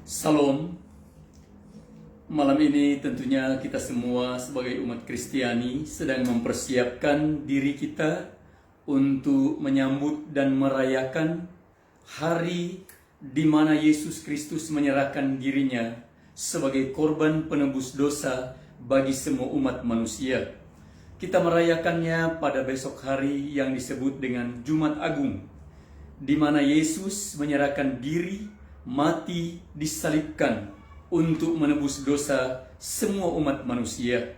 Salam. Malam ini tentunya kita semua sebagai umat Kristiani sedang mempersiapkan diri kita untuk menyambut dan merayakan hari di mana Yesus Kristus menyerahkan dirinya sebagai korban penebus dosa bagi semua umat manusia. Kita merayakannya pada besok hari yang disebut dengan Jumat Agung, di mana Yesus menyerahkan diri, mati, disalibkan untuk menebus dosa semua umat manusia.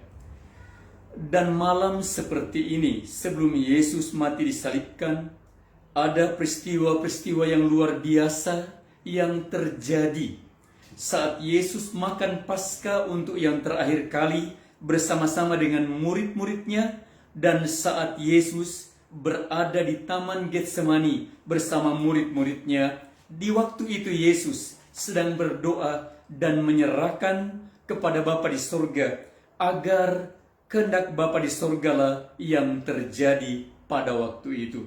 Dan malam seperti ini, sebelum Yesus mati disalibkan, ada peristiwa-peristiwa yang luar biasa yang terjadi saat Yesus makan Paskah untuk yang terakhir kali bersama-sama dengan murid-muridnya, dan saat Yesus berada di Taman Getsemani bersama murid-muridnya. Di waktu itu Yesus sedang berdoa dan menyerahkan kepada Bapa di sorga, agar kehendak Bapa di sorgalah yang terjadi pada waktu itu.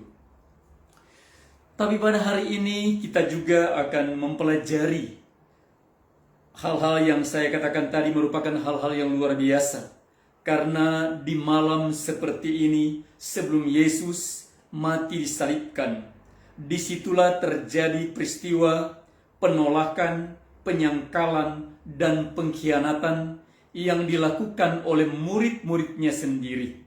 Tapi pada hari ini kita juga akan mempelajari hal-hal yang saya katakan tadi merupakan hal-hal yang luar biasa. Karena di malam seperti ini, sebelum Yesus mati disalibkan, disitulah terjadi peristiwa penolakan, penyangkalan, dan pengkhianatan yang dilakukan oleh murid-muridnya sendiri.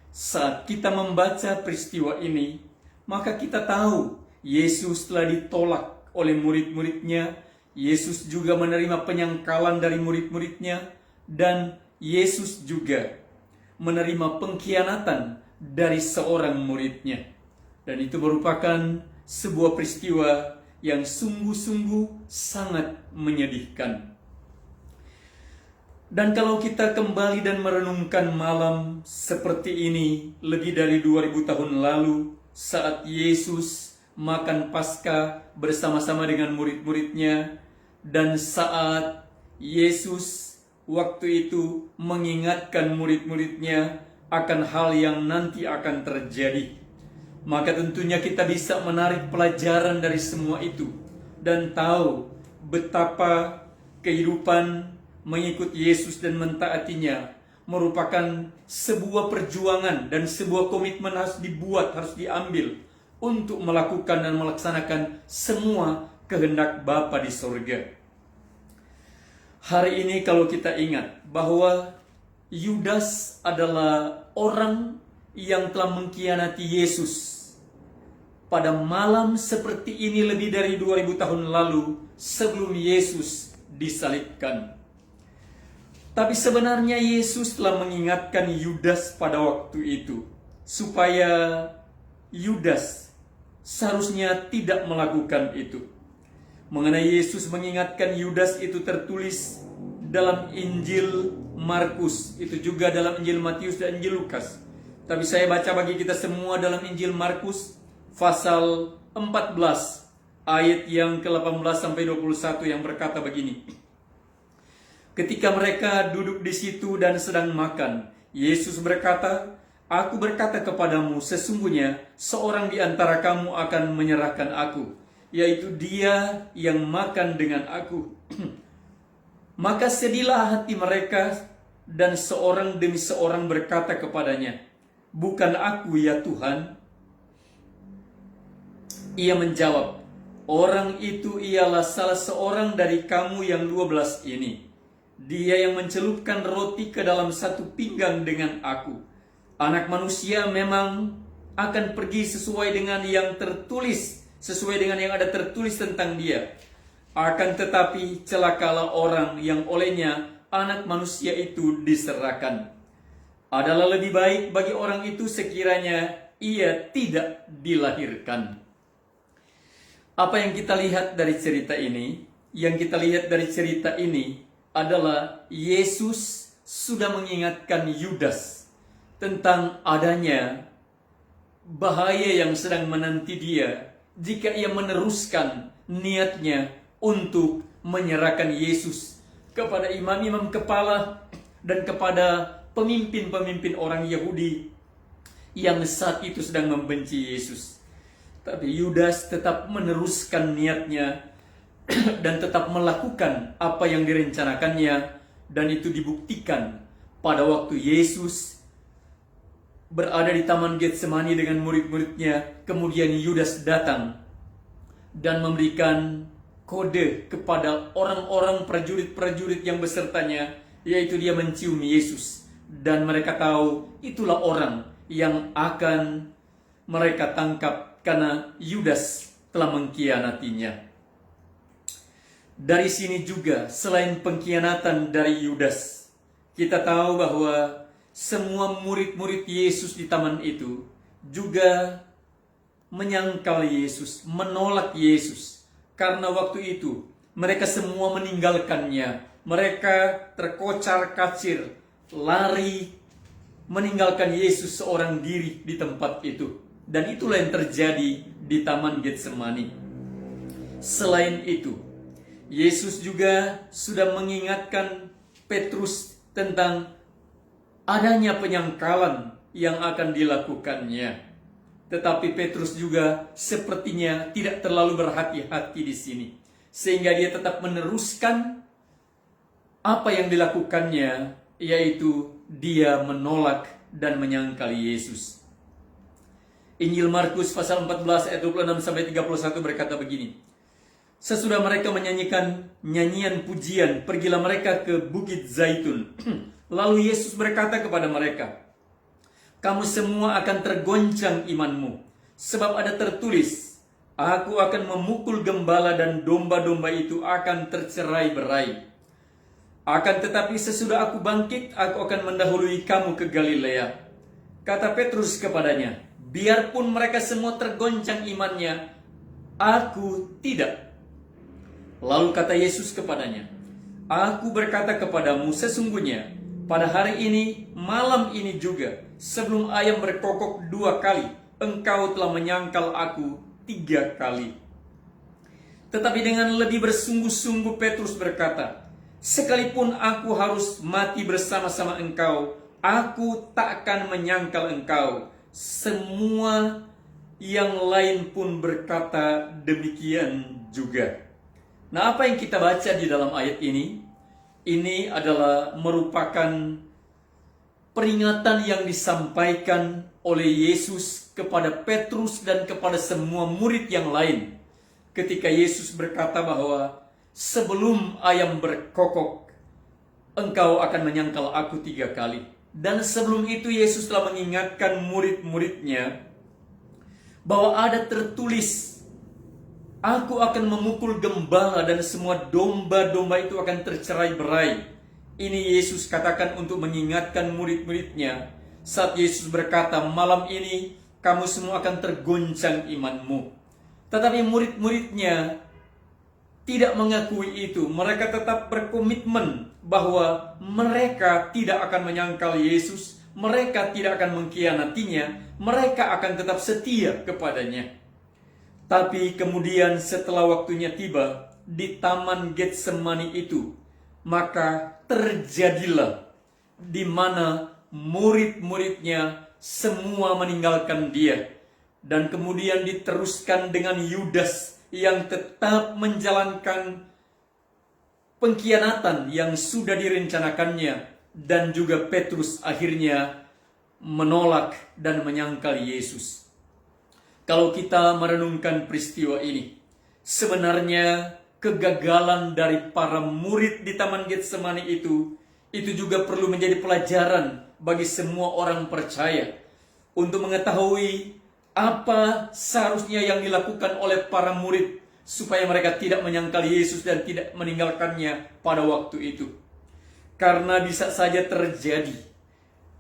Saat kita membaca peristiwa ini, maka kita tahu Yesus telah ditolak oleh murid-muridnya. Yesus juga menerima penyangkalan dari murid-muridnya, dan Yesus juga menerima pengkhianatan dari seorang muridnya. Dan itu merupakan sebuah peristiwa yang sungguh-sungguh sangat menyedihkan. Dan kalau kita kembali dan merenungkan malam seperti ini lebih dari 2000 tahun lalu, saat Yesus makan Paskah bersama-sama dengan murid-muridnya, dan saat Yesus waktu itu mengingatkan murid-muridnya akan hal yang nanti akan terjadi, maka tentunya kita bisa menarik pelajaran dari semua itu dan tahu betapa kehidupan mengikut Yesus dan mentaatinya merupakan sebuah perjuangan dan sebuah komitmen harus dibuat, harus diambil untuk melakukan dan melaksanakan semua kehendak Bapa di sorga. Hari ini kalau kita ingat bahwa Yudas adalah orang yang telah mengkhianati Yesus. Pada malam seperti ini lebih dari 2000 tahun lalu sebelum Yesus disalibkan. Tapi sebenarnya Yesus telah mengingatkan Yudas pada waktu itu supaya Yudas seharusnya tidak melakukan itu. Mengenai Yesus mengingatkan Yudas itu tertulis dalam Injil Markus, itu juga dalam Injil Matius dan Injil Lukas. Tapi saya baca bagi kita semua dalam Injil Markus pasal 14 ayat yang ke-18 sampai 21 yang berkata begini. Ketika mereka duduk di situ dan sedang makan, Yesus berkata, "Aku berkata kepadamu, sesungguhnya seorang di antara kamu akan menyerahkan aku, yaitu dia yang makan dengan aku." Maka sedihlah hati mereka, dan seorang demi seorang berkata kepadanya, "Bukan aku ya Tuhan?" Ia menjawab, "Orang itu ialah salah seorang dari kamu yang 12 ini. Dia yang mencelupkan roti ke dalam satu pinggang dengan aku. Anak manusia memang akan pergi sesuai dengan yang tertulis, sesuai dengan yang ada tertulis tentang dia. Akan tetapi celakalah orang yang olehnya anak manusia itu diserahkan. Adalah lebih baik bagi orang itu sekiranya ia tidak dilahirkan." Apa yang kita lihat dari cerita ini? Yang kita lihat dari cerita ini adalah Yesus sudah mengingatkan Yudas tentang adanya bahaya yang sedang menanti dia jika ia meneruskan niatnya untuk menyerahkan Yesus kepada imam-imam kepala dan kepada pemimpin-pemimpin orang Yahudi yang saat itu sedang membenci Yesus. Tapi Yudas tetap meneruskan niatnya dan tetap melakukan apa yang direncanakannya, dan itu dibuktikan pada waktu Yesus berada di Taman Getsemani dengan murid-muridnya. Kemudian Yudas datang dan memberikan kode kepada orang-orang prajurit-prajurit yang besertanya, yaitu dia mencium Yesus, dan mereka tahu itulah orang yang akan mereka tangkap karena Yudas telah mengkhianatinya. Dari sini juga, selain pengkhianatan dari Yudas, kita tahu bahwa semua murid-murid Yesus di taman itu juga menyangkal Yesus, menolak Yesus. Karena waktu itu mereka semua meninggalkannya. Mereka terkocar-kacir, lari, meninggalkan Yesus seorang diri di tempat itu. Dan itulah yang terjadi di Taman Getsemani. Selain itu, Yesus juga sudah mengingatkan Petrus tentang adanya penyangkalan yang akan dilakukannya. Tetapi Petrus juga sepertinya tidak terlalu berhati-hati di sini, sehingga dia tetap meneruskan apa yang dilakukannya, yaitu dia menolak dan menyangkal Yesus. Injil Markus pasal 14 ayat 26 sampai 31 berkata begini. Sesudah mereka menyanyikan nyanyian pujian, pergilah mereka ke Bukit Zaitun. Lalu Yesus berkata kepada mereka, kamu semua akan tergoncang imanmu, sebab ada tertulis, aku akan memukul gembala dan domba-domba itu akan tercerai-berai. Akan tetapi sesudah aku bangkit, aku akan mendahului kamu ke Galilea. Kata Petrus kepadanya, biarpun mereka semua tergoncang imannya, aku tidak. Lalu kata Yesus kepadanya, aku berkata kepadamu sesungguhnya, pada hari ini, malam ini juga, sebelum ayam berkokok 2 kali, engkau telah menyangkal aku 3 kali. Tetapi dengan lebih bersungguh-sungguh Petrus berkata, sekalipun aku harus mati bersama-sama engkau, aku takkan menyangkal engkau. Semua yang lain pun berkata demikian juga. Nah, apa yang kita baca di dalam ayat ini? Ini adalah merupakan peringatan yang disampaikan oleh Yesus kepada Petrus dan kepada semua murid yang lain. Ketika Yesus berkata bahwa sebelum ayam berkokok, engkau akan menyangkal aku 3 kali. Dan sebelum itu Yesus telah mengingatkan murid-muridnya bahwa ada tertulis, aku akan memukul gembala dan semua domba-domba itu akan tercerai-berai. Ini Yesus katakan untuk mengingatkan murid-muridnya saat Yesus berkata, malam ini kamu semua akan tergoncang imanmu. Tetapi murid-muridnya tidak mengakui itu. Mereka tetap berkomitmen bahwa mereka tidak akan menyangkal Yesus, mereka tidak akan mengkhianatinya, mereka akan tetap setia kepadanya. Tapi kemudian setelah waktunya tiba di Taman Getsemani itu, maka terjadilah di mana murid-muridnya semua meninggalkan dia. Dan kemudian diteruskan dengan Yudas yang tetap menjalankan pengkhianatan yang sudah direncanakannya. Dan juga Petrus akhirnya menolak dan menyangkal Yesus. Kalau kita merenungkan peristiwa ini, sebenarnya kegagalan dari para murid di Taman Getsemani itu juga perlu menjadi pelajaran bagi semua orang percaya untuk mengetahui apa seharusnya yang dilakukan oleh para murid supaya mereka tidak menyangkal Yesus dan tidak meninggalkannya pada waktu itu. Karena bisa saja terjadi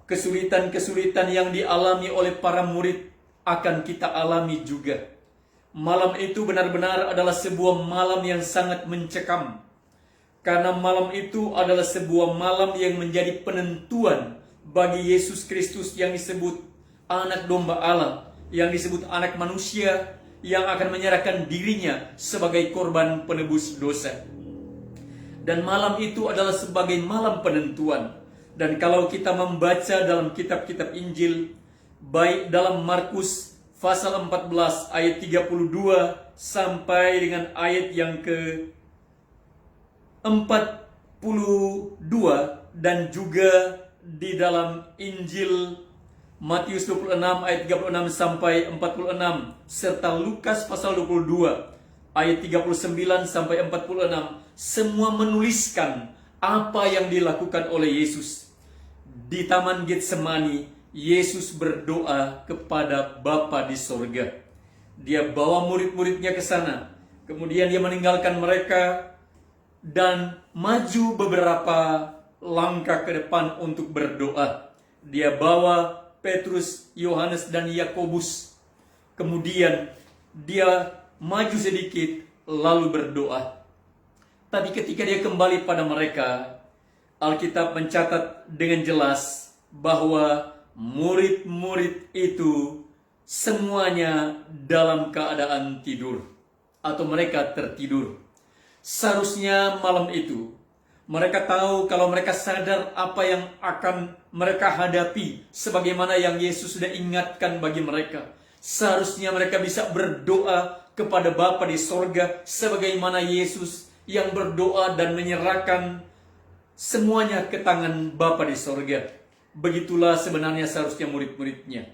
kesulitan-kesulitan yang dialami oleh para murid akan kita alami juga. Malam itu benar-benar adalah sebuah malam yang sangat mencekam. Karena malam itu adalah sebuah malam yang menjadi penentuan bagi Yesus Kristus yang disebut anak domba Allah, yang disebut anak manusia yang akan menyerahkan dirinya sebagai korban penebus dosa. Dan malam itu adalah sebagai malam penentuan. Dan kalau kita membaca dalam kitab-kitab Injil, baik dalam Markus pasal 14 ayat 32 sampai dengan ayat yang ke 42 dan juga di dalam Injil Matius 26 ayat 36 sampai 46 serta Lukas pasal 22 ayat 39 sampai 46 semua menuliskan apa yang dilakukan oleh Yesus. Di Taman Getsemani, Yesus berdoa kepada Bapa di sorga. Dia bawa murid-muridnya ke sana. Kemudian dia meninggalkan mereka dan maju beberapa langkah ke depan untuk berdoa. Dia bawa Petrus, Yohanes, dan Yakobus. Kemudian dia maju sedikit lalu berdoa. Tapi ketika dia kembali pada mereka, Alkitab mencatat dengan jelas bahwa murid-murid itu semuanya dalam keadaan tidur atau mereka tertidur. Seharusnya malam itu mereka tahu kalau mereka sadar apa yang akan mereka hadapi sebagaimana yang Yesus sudah ingatkan bagi mereka. Seharusnya mereka bisa berdoa kepada Bapa di sorga sebagaimana Yesus yang berdoa dan menyerahkan semuanya ke tangan Bapa di sorga. Begitulah sebenarnya seharusnya murid-muridnya.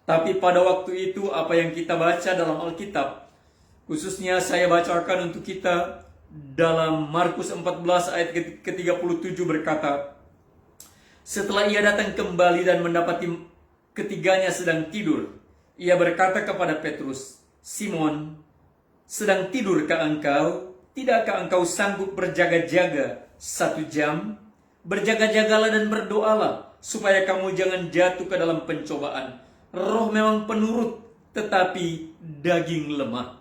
Tapi pada waktu itu apa yang kita baca dalam Alkitab, khususnya saya bacakan untuk kita dalam Markus 14 ayat ke-37 berkata, setelah ia datang kembali dan mendapati ketiganya sedang tidur, ia berkata kepada Petrus, Simon, sedang tidurkah engkau? Tidakkah engkau sanggup berjaga-jaga 1 jam? Berjaga-jagalah dan berdoalah, supaya kamu jangan jatuh ke dalam pencobaan. Roh memang penurut, tetapi daging lemah.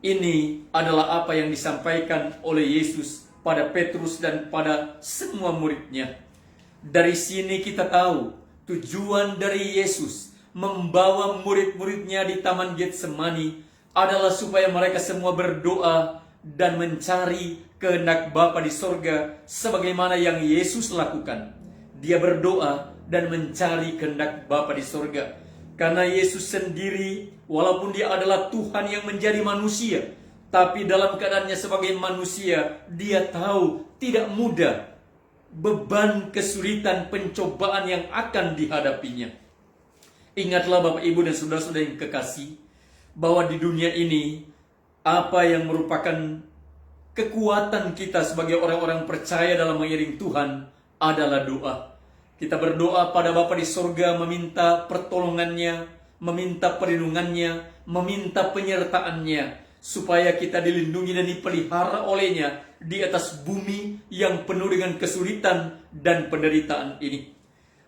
Ini adalah apa yang disampaikan oleh Yesus pada Petrus dan pada semua muridnya. Dari sini kita tahu tujuan dari Yesus membawa murid-muridnya di Taman Getsemani adalah supaya mereka semua berdoa dan mencari kehendak Bapa di sorga sebagaimana yang Yesus lakukan. Dia berdoa dan mencari kehendak Bapa di sorga. Karena Yesus sendiri, walaupun dia adalah Tuhan yang menjadi manusia, tapi dalam keadaannya sebagai manusia, dia tahu tidak mudah beban, kesulitan, pencobaan yang akan dihadapinya. Ingatlah Bapak, Ibu, dan saudara-saudara yang kekasih, bahwa di dunia ini, apa yang merupakan kekuatan kita sebagai orang-orang percaya dalam mengiring Tuhan adalah doa. Kita berdoa pada Bapa di sorga, meminta pertolongannya, meminta perlindungannya, meminta penyertaannya, supaya kita dilindungi dan dipelihara olehnya di atas bumi yang penuh dengan kesulitan dan penderitaan ini.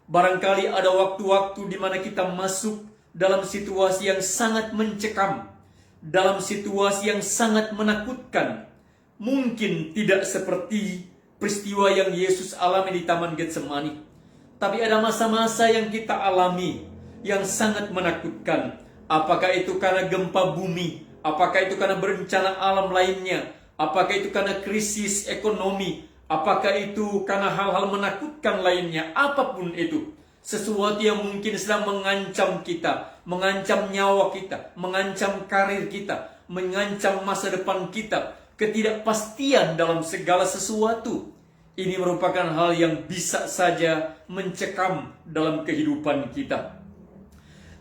Barangkali ada waktu-waktu di mana kita masuk dalam situasi yang sangat mencekam, dalam situasi yang sangat menakutkan. Mungkin tidak seperti peristiwa yang Yesus alami di Taman Getsemani, tapi ada masa-masa yang kita alami yang sangat menakutkan. Apakah itu karena gempa bumi? Apakah itu karena bencana alam lainnya? Apakah itu karena krisis ekonomi? Apakah itu karena hal-hal menakutkan lainnya? Apapun itu, sesuatu yang mungkin sedang mengancam kita, mengancam nyawa kita, mengancam karir kita, mengancam masa depan kita, ketidakpastian dalam segala sesuatu. Ini merupakan hal yang bisa saja mencekam dalam kehidupan kita.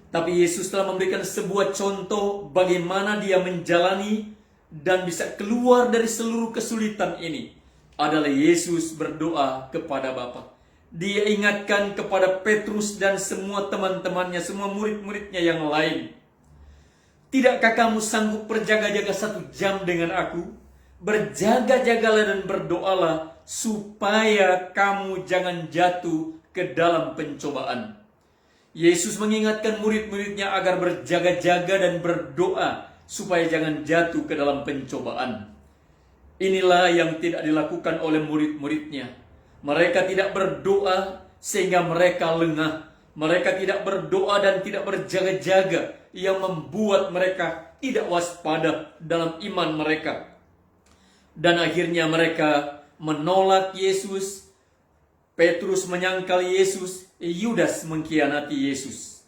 Tapi Yesus telah memberikan sebuah contoh bagaimana dia menjalani dan bisa keluar dari seluruh kesulitan ini. Adalah Yesus berdoa kepada Bapa. Dia ingatkan kepada Petrus dan semua teman-temannya, semua murid-muridnya yang lain. Tidakkah kamu sanggup berjaga-jaga 1 jam dengan aku? Berjaga-jagalah dan berdoalah, supaya kamu jangan jatuh ke dalam pencobaan. Yesus mengingatkan murid-muridnya agar berjaga-jaga dan berdoa supaya jangan jatuh ke dalam pencobaan. Inilah yang tidak dilakukan oleh murid-muridnya. Mereka tidak berdoa sehingga mereka lengah. Mereka tidak berdoa dan tidak berjaga-jaga yang membuat mereka tidak waspada dalam iman mereka. Dan akhirnya mereka menolak Yesus. Petrus menyangkal Yesus, Yudas mengkhianati Yesus.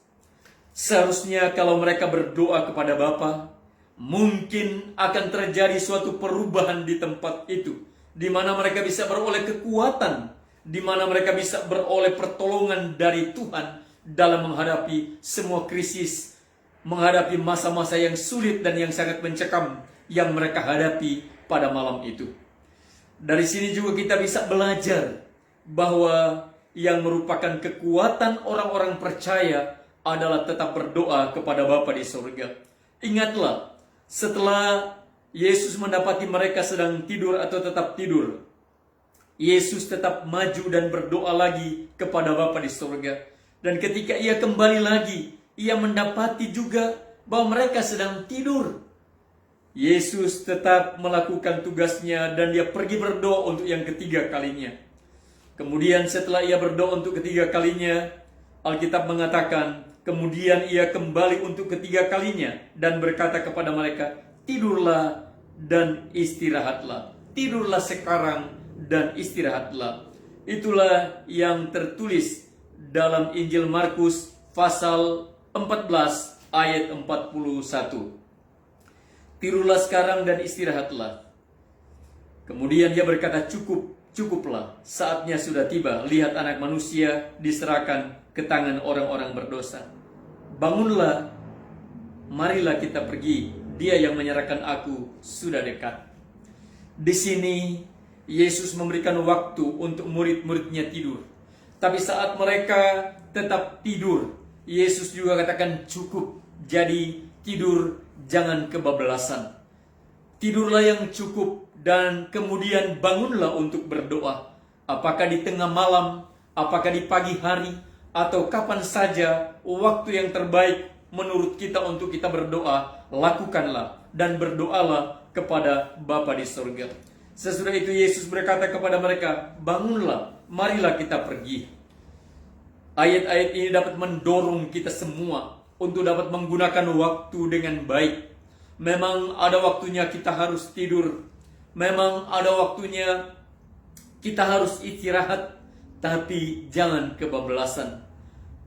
Seharusnya kalau mereka berdoa kepada Bapa, mungkin akan terjadi suatu perubahan di tempat itu. di mana mereka bisa beroleh kekuatan, di mana mereka bisa beroleh pertolongan dari Tuhan dalam menghadapi semua krisis, menghadapi masa-masa yang sulit dan yang sangat mencekam yang mereka hadapi pada malam itu. Dari sini juga kita bisa belajar bahwa yang merupakan kekuatan orang-orang percaya adalah tetap berdoa kepada Bapa di surga. Ingatlah, setelah Yesus mendapati mereka sedang tidur atau tetap tidur, Yesus tetap maju dan berdoa lagi kepada Bapa di surga. Dan ketika ia kembali lagi, ia mendapati juga bahwa mereka sedang tidur. Yesus tetap melakukan tugasnya dan dia pergi berdoa untuk yang ketiga kalinya. Kemudian setelah ia berdoa untuk ketiga kalinya, Alkitab mengatakan, kemudian ia kembali untuk ketiga kalinya dan berkata kepada mereka, tidurlah dan istirahatlah. Tidurlah sekarang dan istirahatlah. Itulah yang tertulis dalam Injil Markus pasal 14 ayat 41. Tidurlah sekarang dan istirahatlah. Kemudian dia berkata, cukuplah, saatnya sudah tiba. Lihat anak manusia diserahkan ke tangan orang-orang berdosa. Bangunlah, marilah kita pergi. Dia yang menyerahkan aku sudah dekat. Di sini Yesus memberikan waktu untuk murid-muridnya tidur. Tapi saat mereka tetap tidur, Yesus juga katakan cukup. Jadi tidur jangan kebablasan. Tidurlah yang cukup dan kemudian bangunlah untuk berdoa. Apakah di tengah malam, apakah di pagi hari, atau kapan saja waktu yang terbaik menurut kita untuk kita berdoa, lakukanlah dan berdoalah kepada Bapa di surga. Sesudah itu Yesus berkata kepada mereka, bangunlah, marilah kita pergi. Ayat-ayat ini dapat mendorong kita semua untuk dapat menggunakan waktu dengan baik. Memang ada waktunya kita harus tidur, memang ada waktunya kita harus istirahat, tapi jangan kebablasan.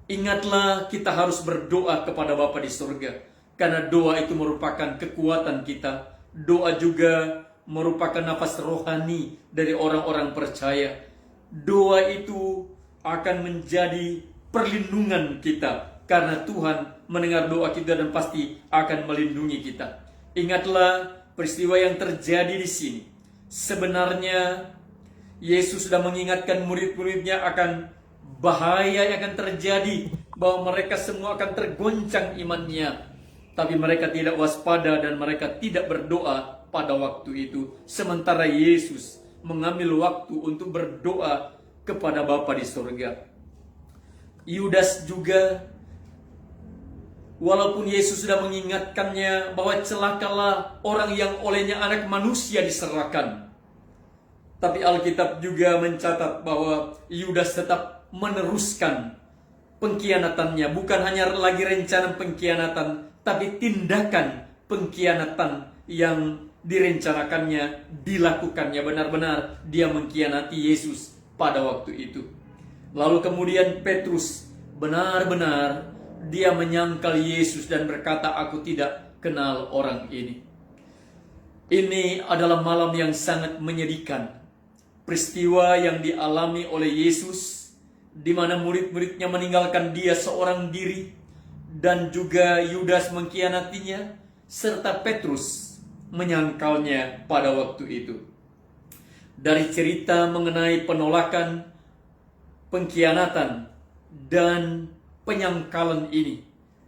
Ingatlah, kita harus berdoa kepada Bapa di surga, karena doa itu merupakan kekuatan kita. Doa juga merupakan nafas rohani dari orang-orang percaya. Doa itu akan menjadi perlindungan kita, karena Tuhan mendengar doa kita dan pasti akan melindungi kita. Ingatlah peristiwa yang terjadi di sini. Sebenarnya Yesus sudah mengingatkan murid-muridnya akan bahaya yang akan terjadi, bahwa mereka semua akan tergoncang imannya. Tapi mereka tidak waspada dan mereka tidak berdoa pada waktu itu. Sementara Yesus mengambil waktu untuk berdoa kepada Bapa di surga. Yudas juga, walaupun Yesus sudah mengingatkannya bahwa celakalah orang yang olehnya anak manusia diserahkan, tapi Alkitab juga mencatat bahwa Yudas tetap meneruskan pengkhianatannya. Bukan hanya lagi rencana pengkhianatan, tapi tindakan pengkhianatan yang direncanakannya, dilakukannya. Benar-benar dia mengkhianati Yesus pada waktu itu. Lalu kemudian Petrus benar-benar dia menyangkal Yesus dan berkata, aku tidak kenal orang ini. Ini adalah malam yang sangat menyedihkan. Peristiwa yang dialami oleh Yesus, di mana murid-muridnya meninggalkan dia seorang diri, dan juga Yudas mengkhianatinya, serta Petrus menyangkalnya pada waktu itu. Dari cerita mengenai penolakan, pengkhianatan, dan penyangkalan ini,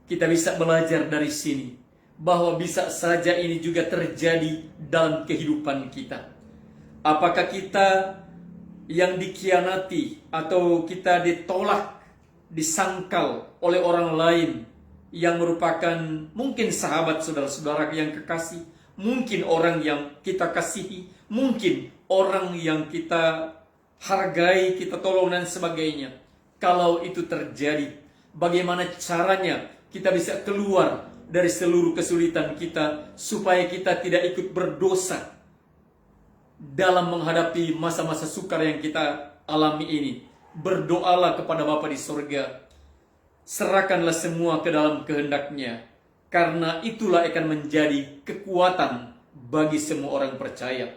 kita bisa belajar dari sini bahwa bisa saja ini juga terjadi dalam kehidupan kita. Apakah kita yang dikhianati atau kita ditolak, disangkal oleh orang lain yang merupakan mungkin sahabat saudara-saudara yang kekasih, mungkin orang yang kita kasihi, mungkin orang yang kita hargai, kita tolong dan sebagainya. Kalau itu terjadi, bagaimana caranya kita bisa keluar dari seluruh kesulitan kita supaya kita tidak ikut berdosa dalam menghadapi masa-masa sukar yang kita alami ini? Berdoalah kepada Bapa di surga. Serahkanlah semua ke dalam kehendak-Nya, karena itulah akan menjadi kekuatan bagi semua orang percaya.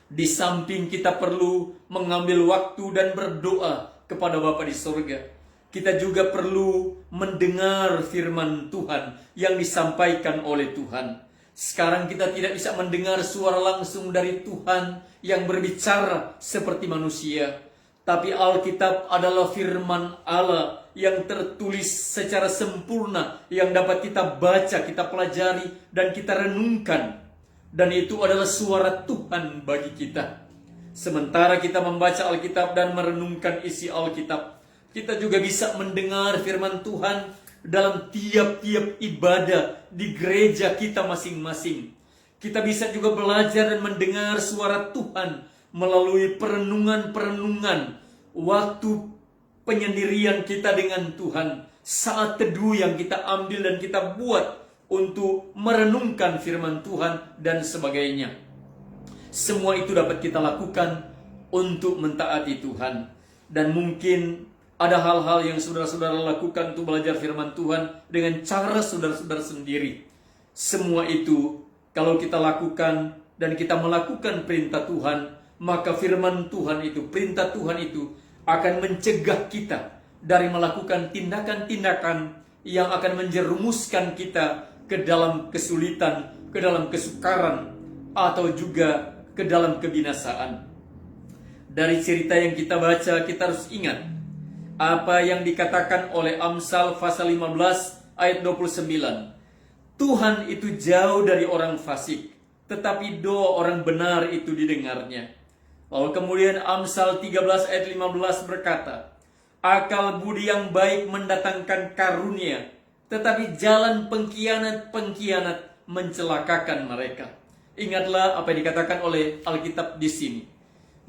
Di samping kita perlu mengambil waktu dan berdoa kepada Bapa di sorga, kita juga perlu mendengar firman Tuhan yang disampaikan oleh Tuhan. Sekarang kita tidak bisa mendengar suara langsung dari Tuhan yang berbicara seperti manusia. Tapi Alkitab adalah firman Allah yang tertulis secara sempurna, yang dapat kita baca, kita pelajari, dan kita renungkan. Dan itu adalah suara Tuhan bagi kita. Sementara kita membaca Alkitab dan merenungkan isi Alkitab, kita juga bisa mendengar firman Tuhan dalam tiap-tiap ibadah di gereja kita masing-masing. Kita bisa juga belajar dan mendengar suara Tuhan melalui perenungan-perenungan waktu penyendirian kita dengan Tuhan, saat teduh yang kita ambil dan kita buat untuk merenungkan firman Tuhan dan sebagainya. Semua itu dapat kita lakukan untuk mentaati Tuhan. Dan mungkin ada hal-hal yang saudara-saudara lakukan untuk belajar firman Tuhan dengan cara saudara-saudara sendiri. Semua itu kalau kita lakukan dan kita melakukan perintah Tuhan, maka firman Tuhan itu, perintah Tuhan itu akan mencegah kita dari melakukan tindakan-tindakan yang akan menjerumuskan kita ke dalam kesulitan, ke dalam kesukaran, atau juga ke dalam kebinasaan. Dari cerita yang kita baca, kita harus ingat apa yang dikatakan oleh Amsal pasal 15 ayat 29. Tuhan itu jauh dari orang fasik, tetapi doa orang benar itu didengarnya. Lalu kemudian Amsal 13 ayat 15 berkata, akal budi yang baik mendatangkan karunia, tetapi jalan pengkhianat mencelakakan mereka. Ingatlah apa yang dikatakan oleh Alkitab di sini,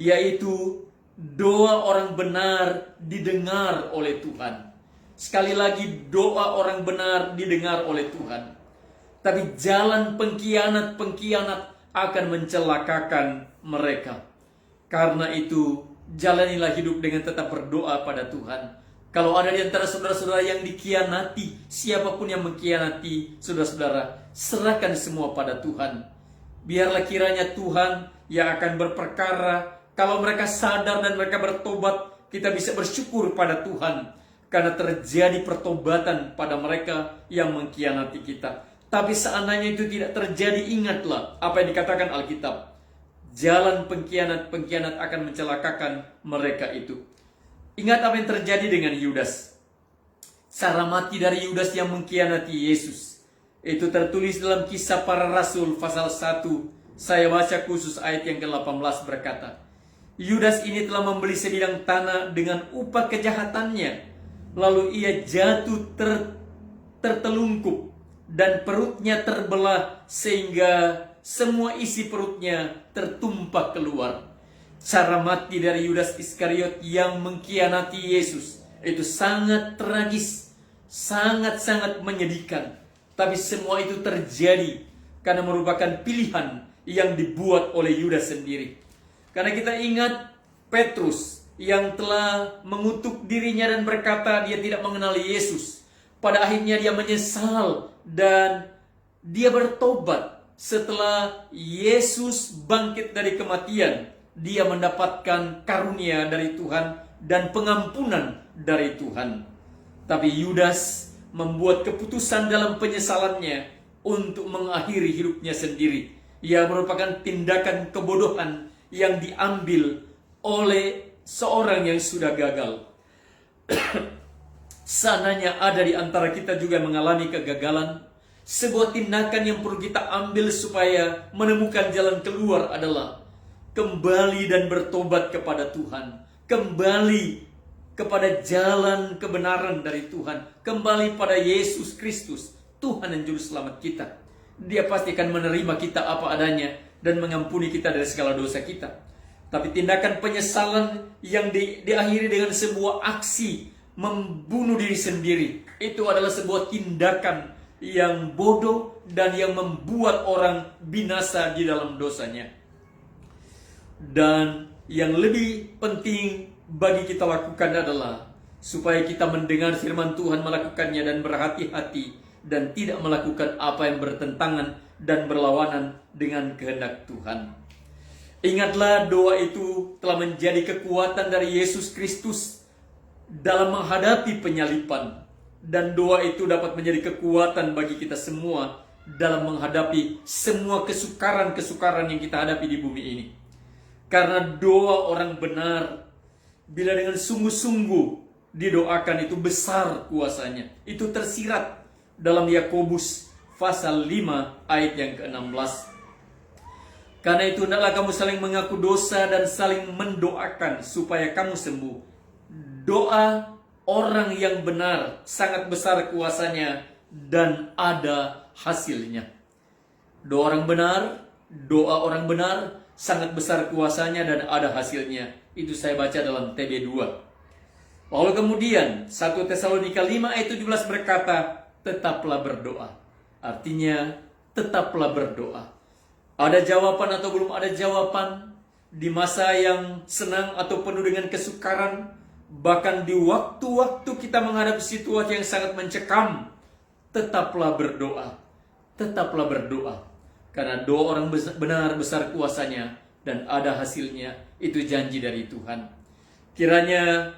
yaitu doa orang benar didengar oleh Tuhan. Sekali lagi, doa orang benar didengar oleh Tuhan. Tapi jalan pengkhianat akan mencelakakan mereka. Karena itu, jalanilah hidup dengan tetap berdoa pada Tuhan. Kalau ada di antara saudara-saudara yang dikhianati, siapapun yang mengkhianati saudara-saudara, serahkan semua pada Tuhan. Biarlah kiranya Tuhan yang akan berperkara. Kalau mereka sadar dan mereka bertobat, kita bisa bersyukur pada Tuhan, karena terjadi pertobatan pada mereka yang mengkhianati kita. Tapi seandainya itu tidak terjadi, ingatlah apa yang dikatakan Alkitab. Jalan pengkhianat akan mencelakakan mereka itu. Ingat apa yang terjadi dengan Yudas. Cara mati dari Yudas yang mengkhianati Yesus. Itu tertulis dalam Kisah Para Rasul pasal 1. Saya baca khusus ayat yang ke-18 berkata, Yudas ini telah membeli sebidang tanah dengan upah kejahatannya. Lalu ia jatuh tertelungkup dan perutnya terbelah sehingga semua isi perutnya tertumpah keluar. Cara mati dari Yudas Iskariot yang mengkhianati Yesus itu sangat tragis, sangat-sangat menyedihkan. Tapi semua itu terjadi karena merupakan pilihan yang dibuat oleh Yudas sendiri. Karena kita ingat Petrus yang telah mengutuk dirinya dan berkata dia tidak mengenali Yesus. Pada akhirnya dia menyesal dan dia bertobat. Setelah Yesus bangkit dari kematian, dia mendapatkan karunia dari Tuhan dan pengampunan dari Tuhan. Tapi Yudas membuat keputusan dalam penyesalannya untuk mengakhiri hidupnya sendiri. Ia merupakan tindakan kebodohan yang diambil oleh seorang yang sudah gagal. Seandainya ada di antara kita juga mengalami kegagalan, sebuah tindakan yang perlu kita ambil supaya menemukan jalan keluar adalah kembali dan bertobat kepada Tuhan. Kembali kepada jalan kebenaran dari Tuhan. Kembali pada Yesus Kristus, Tuhan dan Juru Selamat kita. Dia pasti akan menerima kita apa adanya dan mengampuni kita dari segala dosa kita. Tapi tindakan penyesalan yang diakhiri dengan sebuah aksi membunuh diri sendiri, itu adalah sebuah tindakan yang bodoh dan yang membuat orang binasa di dalam dosanya. Dan yang lebih penting bagi kita lakukan adalah supaya kita mendengar firman Tuhan, melakukannya dan berhati-hati dan tidak melakukan apa yang bertentangan dan berlawanan dengan kehendak Tuhan. Ingatlah doa itu telah menjadi kekuatan dari Yesus Kristus dalam menghadapi penyalipan. Dan doa itu dapat menjadi kekuatan bagi kita semua dalam menghadapi semua kesukaran-kesukaran yang kita hadapi di bumi ini. Karena doa orang benar, bila dengan sungguh-sungguh didoakan, itu besar kuasanya. Itu tersirat dalam Yakobus pasal 5 ayat yang ke-16. Karena itu hendaklah kamu saling mengaku dosa dan saling mendoakan supaya kamu sembuh. Doa orang yang benar sangat besar kuasanya dan ada hasilnya. Doa orang benar sangat besar kuasanya dan ada hasilnya. Itu saya baca dalam TB 2. Lalu kemudian 1 Tesalonika 5 ayat 17 berkata, tetaplah berdoa. Artinya tetaplah berdoa. Ada jawaban atau belum ada jawaban, di masa yang senang atau penuh dengan kesukaran, bahkan di waktu-waktu kita menghadapi situasi yang sangat mencekam, tetaplah berdoa. Tetaplah berdoa. Karena doa orang benar besar kuasanya dan ada hasilnya. Itu janji dari Tuhan. Kiranya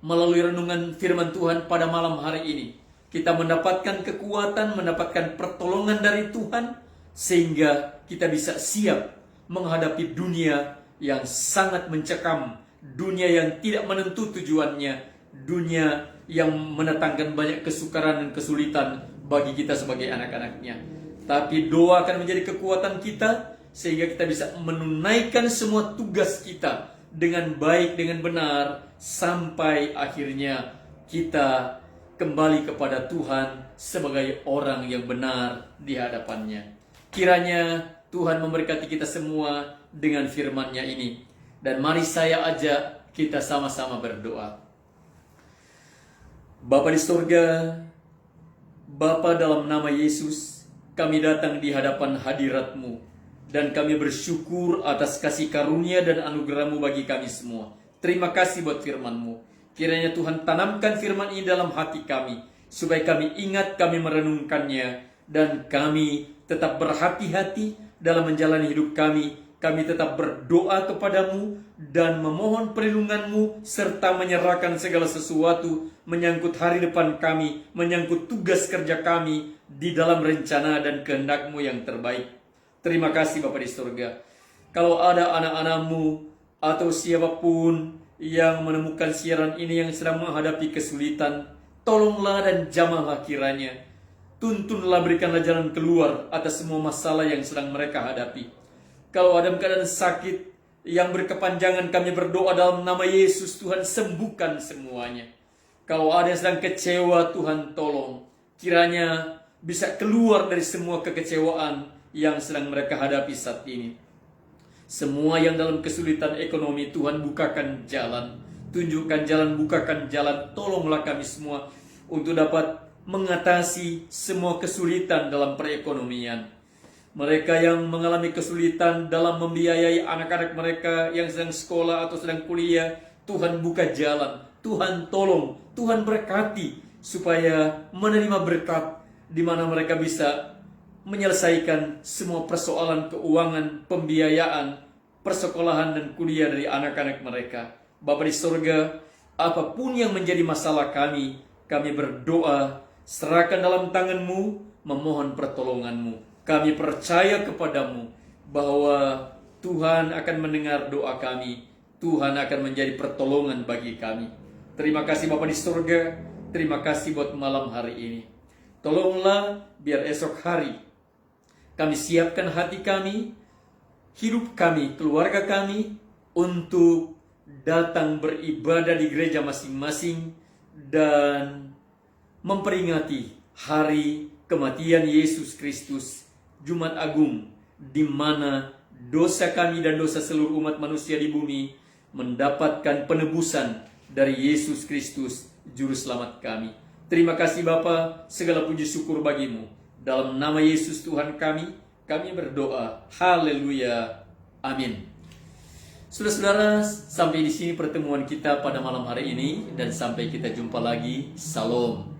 melalui renungan firman Tuhan pada malam hari ini, kita mendapatkan kekuatan, mendapatkan pertolongan dari Tuhan, sehingga kita bisa siap menghadapi dunia yang sangat mencekam, dunia yang tidak menentu tujuannya, dunia yang mendatangkan banyak kesukaran dan kesulitan bagi kita sebagai anak-anaknya. Tapi doa akan menjadi kekuatan kita, sehingga kita bisa menunaikan semua tugas kita dengan baik, dengan benar, sampai akhirnya kita kembali kepada Tuhan sebagai orang yang benar di hadapannya. Kiranya Tuhan memberkati kita semua dengan firman-Nya ini. Dan mari saya ajak kita sama-sama berdoa. Bapa di surga, Bapa, dalam nama Yesus, kami datang di hadapan hadirat-Mu. Dan kami bersyukur atas kasih karunia dan anugerah-Mu bagi kami semua. Terima kasih buat firman-Mu. Kiranya Tuhan tanamkan firman ini dalam hati kami, supaya kami ingat, kami merenungkannya, dan kami tetap berhati-hati dalam menjalani hidup kami. Kami tetap berdoa kepadamu dan memohon perlindunganmu, serta menyerahkan segala sesuatu menyangkut hari depan kami, menyangkut tugas kerja kami di dalam rencana dan kehendak-Mu yang terbaik. Terima kasih Bapa di surga. Kalau ada anak-anak-Mu atau siapapun yang menemukan siaran ini yang sedang menghadapi kesulitan, tolonglah dan jamahlah kiranya. Tuntunlah, berikanlah jalan keluar atas semua masalah yang sedang mereka hadapi. Kalau ada keadaan sakit yang berkepanjangan, kami berdoa dalam nama Yesus, Tuhan sembuhkan semuanya. Kalau ada yang sedang kecewa, Tuhan tolong. Kiranya bisa keluar dari semua kekecewaan yang sedang mereka hadapi saat ini. Semua yang dalam kesulitan ekonomi, Tuhan bukakan jalan. Tunjukkan jalan, bukakan jalan. Tolonglah kami semua untuk dapat mengatasi semua kesulitan dalam perekonomian. Mereka yang mengalami kesulitan dalam membiayai anak-anak mereka yang sedang sekolah atau sedang kuliah, Tuhan buka jalan, Tuhan tolong, Tuhan berkati supaya menerima berkat di mana mereka bisa menyelesaikan semua persoalan keuangan, pembiayaan, persekolahan dan kuliah dari anak-anak mereka. Bapa di surga, apapun yang menjadi masalah kami berdoa, serahkan dalam tangan-Mu, memohon pertolongan-Mu. Kami percaya kepadamu bahwa Tuhan akan mendengar doa kami. Tuhan akan menjadi pertolongan bagi kami. Terima kasih Bapa di surga. Terima kasih buat malam hari ini. Tolonglah biar esok hari kami siapkan hati kami, hidup kami, keluarga kami untuk datang beribadah di gereja masing-masing dan memperingati hari kematian Yesus Kristus, Jumat Agung, di mana dosa kami dan dosa seluruh umat manusia di bumi mendapatkan penebusan dari Yesus Kristus, Juru Selamat kami. Terima kasih Bapa, segala puji syukur bagimu. Dalam nama Yesus Tuhan kami berdoa. Haleluya. Amin. Saudara-saudara, sampai di sini pertemuan kita pada malam hari ini, dan sampai kita jumpa lagi. Salam.